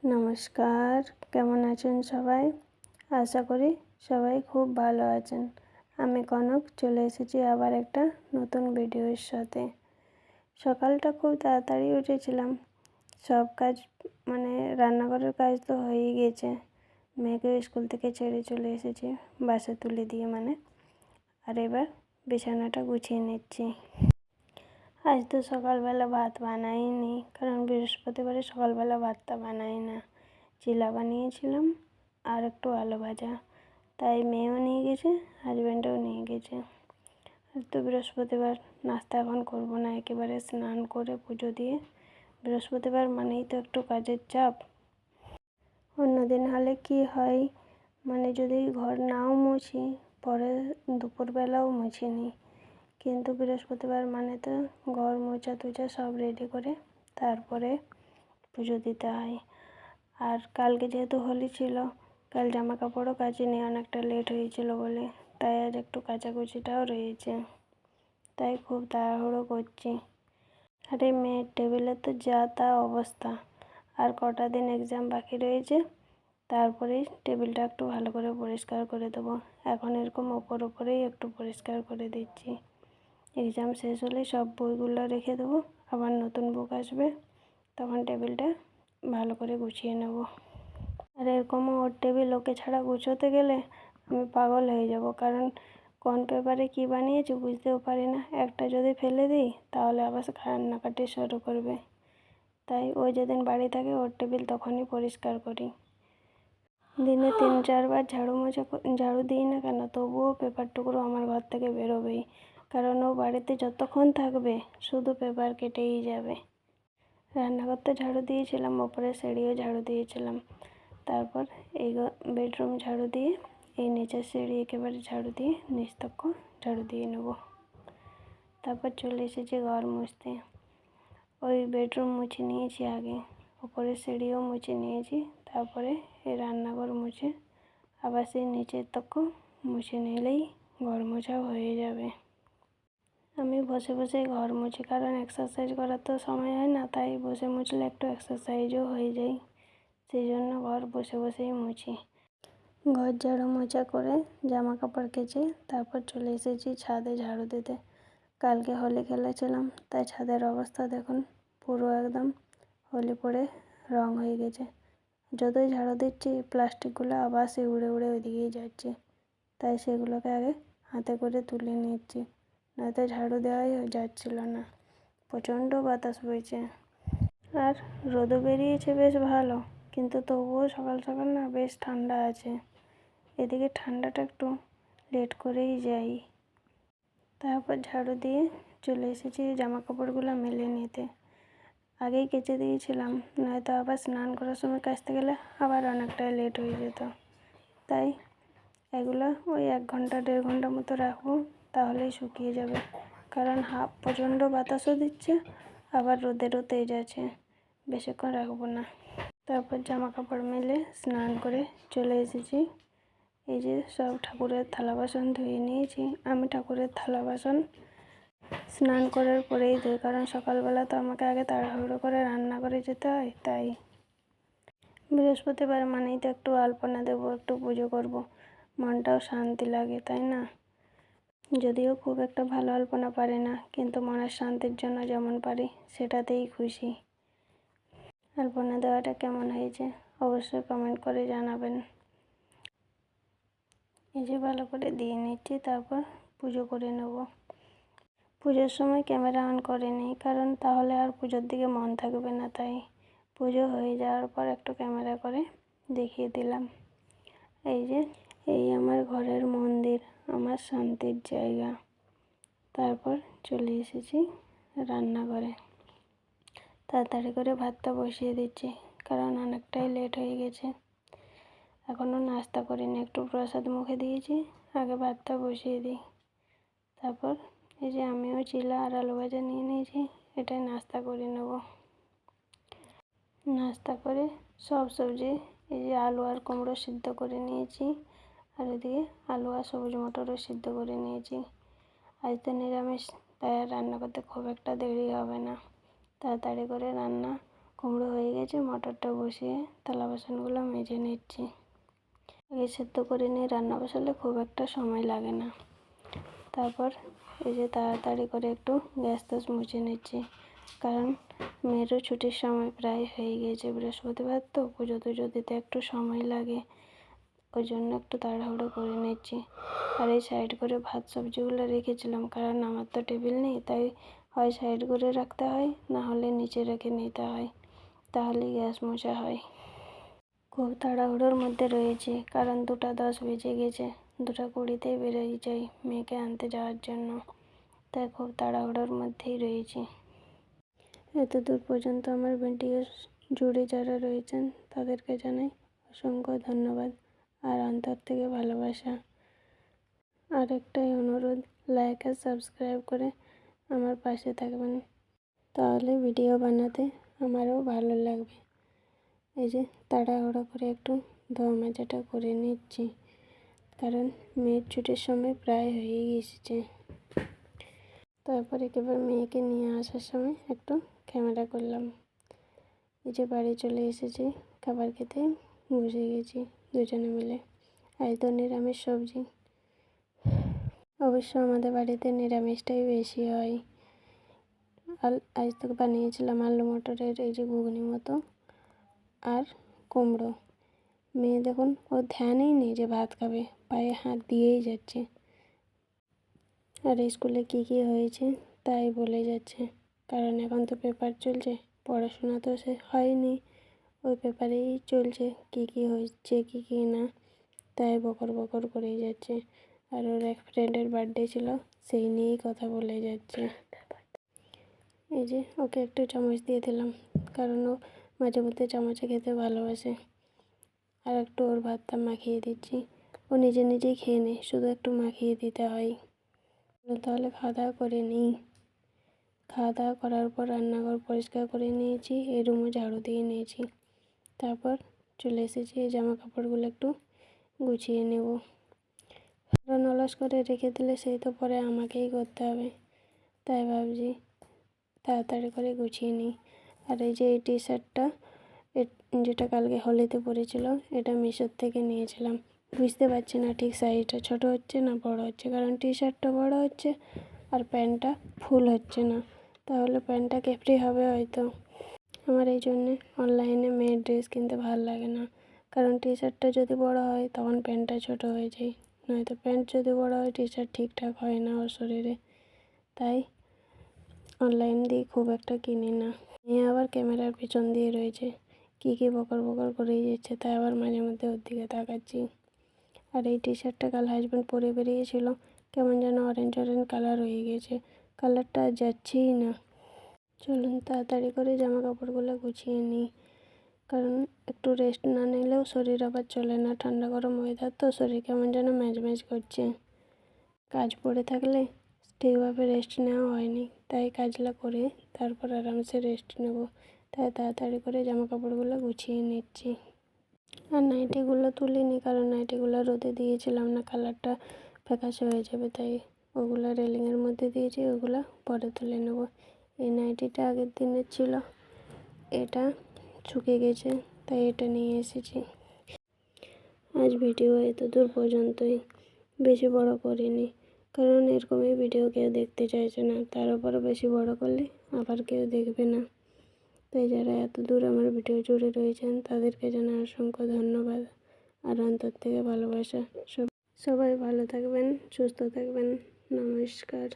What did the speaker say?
নমস্কার, কেমন আছেন সবাই? আশা করি সবাই খুব ভালো আছেন। আমি কনক চলে এসেছি আবার একটা নতুন ভিডিওর সাথে। সকালটা খুব তাড়াতাড়ি উঠেছিলাম। সব কাজ রান্নাঘরের কাজ তো হয়েই গেছে। মেয়েকে স্কুল থেকে ছেড়ে চলে এসেছি, বাসে তুলে দিয়ে আর এবার বিছানাটা গুছিয়ে নিচ্ছি। আজ তো সকালবেলা ভাত বানাইনি, কারণ বৃহস্পতিবারে সকালবেলা ভাতটা বানাই না। চিলা বানিয়েছিলাম আর একটু আলু ভাজা, তাই মেয়েও নিয়ে গেছে, হাজব্যান্ডও নিয়ে গেছে। আর তো বৃহস্পতিবার নাস্তা এখন করবো না, একেবারে স্নান করে পুজো দিয়ে। বৃহস্পতিবার মানেই তো একটু কাজের চাপ। অন্যদিন হলে কি হয়, যদি ঘর নাও মুছি, পরে দুপুরবেলাও মুছি নিই। কিন্তু বৃহস্পতিবার তো ঘর মোছা টুচা সব রেডি করে তারপরে পুজো দিতে হয়। আর কালকে যেহেতু হোলি ছিল, কাল জামা কাপড়ও কাচিনি, অনেকটা লেট হয়েছিল বলে, তাই আজ একটু কাচাকুচিটাও রয়েছে, তাই খুব তাড়াহুড়ো করছি। আরে মেয়ের টেবিলে তো যা তা অবস্থা। আর কটা দিন এক্সাম বাকি রয়েছে, তারপরেই টেবিলটা একটু ভালো করে পরিষ্কার করে দেবো। এখন এরকম ওপরেই একটু পরিষ্কার করে দিচ্ছি। এক্সাম শেষ হলেই সব বইগুলো রেখে দেবো, আবার নতুন বুক আসবে, তখন টেবিলটা ভালো করে গুছিয়ে নেব। আর এরকম ওর টেবিল ওকে ছাড়া গুছোতে গেলে আমি পাগল হয়ে যাব, কারণ কোন পেপারে কী বানিয়েছি বুঝতেও পারি না। একটা যদি ফেলে দিই তাহলে আবার কান্নাকাটি শুরু করবে। তাই ও যেদিন বাড়ি থাকে ওর টেবিল তখনই পরিষ্কার করি। দিনে 3-4 বার ঝাড়ু দিই না কেন, তবুও পেপার টুকরো আমার ঘর থেকে বেরোবেই, কারণ ও বাড়িতে যতক্ষণ থাকবে শুধু পেপার কেটেই যাবে। রান্নাঘর তো ঝাড়ু দিয়েছিলাম, ওপরে সিঁড়িও ঝাড়ু দিয়েছিলাম, তারপর এই বেডরুম ঝাড়ু দিয়ে এই নিচের সিঁড়ি একেবারে ঝাড়ু দিয়ে নিচতক্ক ঝাড়ু দিয়ে নেব। তারপর চলে এসেছি ঘর মুছতে। ওই বেডরুম মুছে নিয়েছি আগে, ওপরে সিঁড়িও মুছে নিয়েছি, তারপরে এই রান্নাঘর মুছে আবার সেই নিচের তক্ক মুছে নিলেই ঘর মোছা হয়ে যাবে। আমি বসে বসে ঘর মুছি, কারণ এক্সারসাইজ করার তো সময় হয় না, তাই বসে মুছলে একটু এক্সারসাইজও হয়ে যায়, সেই জন্য ঘর বসে বসেই মুছি। ঘর ঝাড়ু মোছা করে জামা কাপড় কেচে তারপর চলে এসেছি ছাদে ঝাড়ু দিতে। কালকে হোলি খেলেছিলাম, তাই ছাদের অবস্থা দেখুন, পুরো একদম হোলি পড়ে রং হয়ে গেছে। যতই ঝাড়ু দিচ্ছি প্লাস্টিকগুলো আবার সে উড়ে উড়ে ওইদিকেই যাচ্ছে, তাই সেগুলোকে আগে হাতে করে তুলে নিচ্ছি, নয়তো ঝাড়ু দেওয়াই যাচ্ছিল না। প্রচণ্ড বাতাস বইছে আর রোদও বেরিয়েছে বেশ ভালো, কিন্তু তবুও সকাল সকাল না বেশ ঠান্ডা আছে। এদিকে ঠান্ডাটা একটু লেট করেই যাই। তারপর ঝাড়ু দিয়ে চলে এসেছি জামা কাপড়গুলো মেলে নিতে। আগেই কেচে দিয়েছিলাম, নয়তো আবার স্নান করার সময় কাচতে গেলে আবার অনেকটাই লেট হয়ে যেত। তাই এগুলো ওই 1 ঘন্টা 1.5 ঘন্টা মতো রাখবো, তাহলেই শুকিয়ে যাবে, কারণ প্রচণ্ড বাতাসও দিচ্ছে, আবার রোদেরও তেজ আছে, বেশিক্ষণ রাখবো না। তারপর জামা কাপড় মেলে স্নান করে চলে এসেছি। এই যে সব ঠাকুরের থালা বাসন ধুয়ে নিয়েছি। আমি ঠাকুরের থালা বাসন স্নান করার পরেই ধুই, কারণ সকালবেলা তো আমাকে আগে তাড়াহুড়ো করে রান্না করে যেতে হয়। তাই বৃহস্পতিবার মানেই তো একটু আলপনা দেবো, একটু পুজো করব, মনটাও শান্তি লাগে, তাই না? যদিও খুব একটা ভালো আলপনা পারি না, কিন্তু মনের শান্তির জন্য যেমন পারি সেটাতেই খুশি। আলপনা দেওয়াটা কেমন হয়েছে অবশ্যই কমেন্ট করে জানাবেন। এই যে ভালো করে দিয়ে নিচ্ছি, তারপর পুজো করে নেব। পুজোর সময় ক্যামেরা অন করিনি, কারণ তাহলে আর পুজোর দিকে মন থাকবে না, তাই পুজো হয়ে যাওয়ার পর একটু ক্যামেরা করে দেখিয়ে দিলাম। এই যে এই আমার ঘরের মন্দির, আমার শান্তির জায়গা। তারপর চলে এসেছি রান্নাঘরে। তাড়াতাড়ি করে ভাতটা বসিয়ে দিচ্ছি, কারণ অনেকটাই লেট হয়ে গেছে। এখনও নাস্তা করিনি, একটু প্রসাদ মুখে দিয়েছি, আগে ভাতটা বসিয়ে দিই। তারপর এই যে আমিও চিলা আর আলু ভাজা নিয়ে নিয়েছি, এটাই নাস্তা করে নেব। নাস্তা করে সব সবজি, এই যে আলু আর কুমড়ো সিদ্ধ করে নিয়েছি, আর এদিকে আলু আর সবুজ মটরও সিদ্ধ করে নিয়েছি। আজ তো নিরামিষ, তাই আর রান্না করতে খুব একটা দেরি হবে না, তাড়াতাড়ি করে রান্না কুমড়ো হয়ে গেছে, মটরটা বসিয়ে থালা বাসনগুলো মেজে নিচ্ছি। আগে সেদ্ধ করে নিয়ে রান্না বসালে খুব একটা সময় লাগে না। তারপর এই যে তাড়াতাড়ি করে একটু গ্যাস ট্যাস মুছে নিচ্ছি, কারণ মেয়েরও ছুটির সময় প্রায় হয়ে গিয়েছে। বৃহস্পতিবার তো পুজো টুজো দিতে একটু সময় লাগে, ওই জন্য একটু তাড়াহুড়ো করে নিচ্ছি। আর এই সাইড করে ভাত সবজিগুলো রেখেছিলাম, কারণ আমার তো টেবিল নেই, তাই হয় সাইড করে রাখতে হয়, না হলে নিচে রেখে নিতে হয়, তাহলেই গ্যাস মোছা হয়। খুব তাড়াহুড়োর মধ্যে রয়েছি, কারণ 2:10 বেজে গেছে। 2:20তেই বেরোয় যাই মেয়েকে আনতে যাওয়ার জন্য, তাই খুব তাড়াহুড়োর মধ্যেই রয়েছি। এত দূর পর্যন্ত আমার ভিডিও জুড়ে যারা রয়েছেন তাদেরকে জানাই অসংখ্য ধন্যবাদ আর অন্তর থেকে ভালোবাসা। আর একটাই অনুরোধ, লাইক আর সাবস্ক্রাইব করে আমার পাশে থাকবেন, তাহলে ভিডিও বানাতে আমারও ভালো লাগবে। এই যে তাড়াহুড়ো করে একটু ধোয়া মাজাটা করে নিচ্ছি, কারণ মেয়ের ছুটির সময় প্রায় হয়ে এসেছে। তারপর একেবারে মেয়েকে নিয়ে আসার সময় একটু ক্যামেরা করলাম। এই যে বাড়ি চলে এসেছি, খাবার খেতে বসে গেছি দুজনে মিলে। আজ তো নিরামিষ সবজি, অবশ্য আমাদের বাড়িতে নিরামিষটাই বেশি হয়। আজ তো বানিয়েছিলাম আলু মটরের এই যে ঘুগনি মতো আর কুমড়ো। মেয়ে দেখুন, ও ধ্যানই নেই যে ভাত খাবে, পায়ে হাত দিয়েই যাচ্ছে। আর স্কুলে কী কী হয়েছে তাই বলে যাচ্ছে, কারণ এখন তো পেপার চলছে, পড়াশোনা তো সে হয়নি, ওই পেপারেই চলছে কী কী হচ্ছে কী কী না, তাই বকর বকর করেই যাচ্ছে। আর ওর এক ফ্রেন্ডের বার্থডে ছিল, সেই নিয়েই কথা বলে যাচ্ছে। এই যে ওকে একটু চামচ দিয়ে দিলাম, কারণ ও মাঝে মধ্যে চামচে খেতে ভালোবাসে। আর একটু ওর ভাতটা মাখিয়ে দিচ্ছি, ও নিজে নিজেই খেয়ে নেয়, শুধু একটু মাখিয়ে দিতে হয়। তাহলে খাওয়া দাওয়া করে নিই। খাওয়া দাওয়া করার পর রান্নাঘর পরিষ্কার করে নিয়েছি, এই রুমও ঝাড়ু দিয়ে নিয়েছি। তারপর চলে এসেছি এই জামা কাপড়গুলো একটু গুছিয়ে নেব, কারণ অলস করে রেখে দিলে সেই তো পরে আমাকেই করতে হবে, তাই ভাবছি তাড়াতাড়ি করে গুছিয়ে নিই। আর এই যে এই টি শার্টটা, যেটা কালকে হোলিতে পরেছিল, এটা মিশোর থেকে নিয়েছিলাম। বুঝতে পারছি না ঠিক সাইজটা ছোট হচ্ছে না বড় হচ্ছে, কারণ টি শার্টটা বড় হচ্ছে আর প্যান্টটা ফুল হচ্ছে না, তাহলে প্যান্টটা ক্যাপরি হবে হয়তো। আমার এই জন্যে অনলাইনে মেয়ের ড্রেস কিনতে ভালো লাগে না, কারণ টি শার্টটা যদি বড় হয় তখন প্যান্টটা ছোট হয়ে যায়, নয়তো প্যান্ট যদি বড় হয় টি শার্ট ঠিকঠাক হয় না ওর শরীরে, তাই অনলাইন দিয়ে খুব একটা কিনি না। মেয়ে আবার ক্যামেরার পিছন দিয়ে রয়েছে, কী কী বকর বকর করেই যাচ্ছে, তাই আবার মাঝে মধ্যে ওর দিকে তাকাচ্ছি। আর এই টি শার্টটা কাল হাজব্যান্ড পরে বেরিয়েছিল, কেমন যেন অরেঞ্জ অরেঞ্জ কালার হয়ে গেছে, কালারটা আর যাচ্ছেই না। চলুন তাড়াতাড়ি করে জামা কাপড়গুলো গুছিয়ে নিই, কারণ একটু রেস্ট না নিলেও শরীর আবার চলে না। ঠান্ডা গরম ওয়েদার তো, শরীর কেমন যেন ম্যাজ ম্যাজ করছে। কাজ পড়ে থাকলে ঠিকভাবে রেস্ট নেওয়া হয়নি, তাই কাজগুলো করে তারপর আরামসে রেস্ট নেব, তাই তাড়াতাড়ি করে জামা কাপড়গুলো গুছিয়ে নিচ্ছি। আর নাইটিগুলো তুলিনি, কারণ নাইটিগুলো রোদে দিয়েছিলাম না, কালারটা ফ্যাকাশে হয়ে যাবে, তাই ওগুলো রেলিংয়ের মধ্যে দিয়েছি, ওগুলো পরে তুলে নেব। এই নাইটিটা আগের দিনের ছিল, এটা শুকিয়ে গেছে, তাই এটা নিয়ে এসেছি। আজ ভিডিও এত দূর পর্যন্তই, বেশি বড় করিনি, কারণ এরকমই ভিডিও কেউ দেখতে চাইছে না, তার উপরে বেশি বড় করলে আবার কেউ দেখবে না। তাই যারা এত দূর আমার ভিডিও জুড়ে রয়েছেন তাদেরকে জানাই অসংখ্য ধন্যবাদ আর অন্তর থেকে ভালোবাসা। সবাই ভালো থাকবেন, সুস্থ থাকবেন। নমস্কার।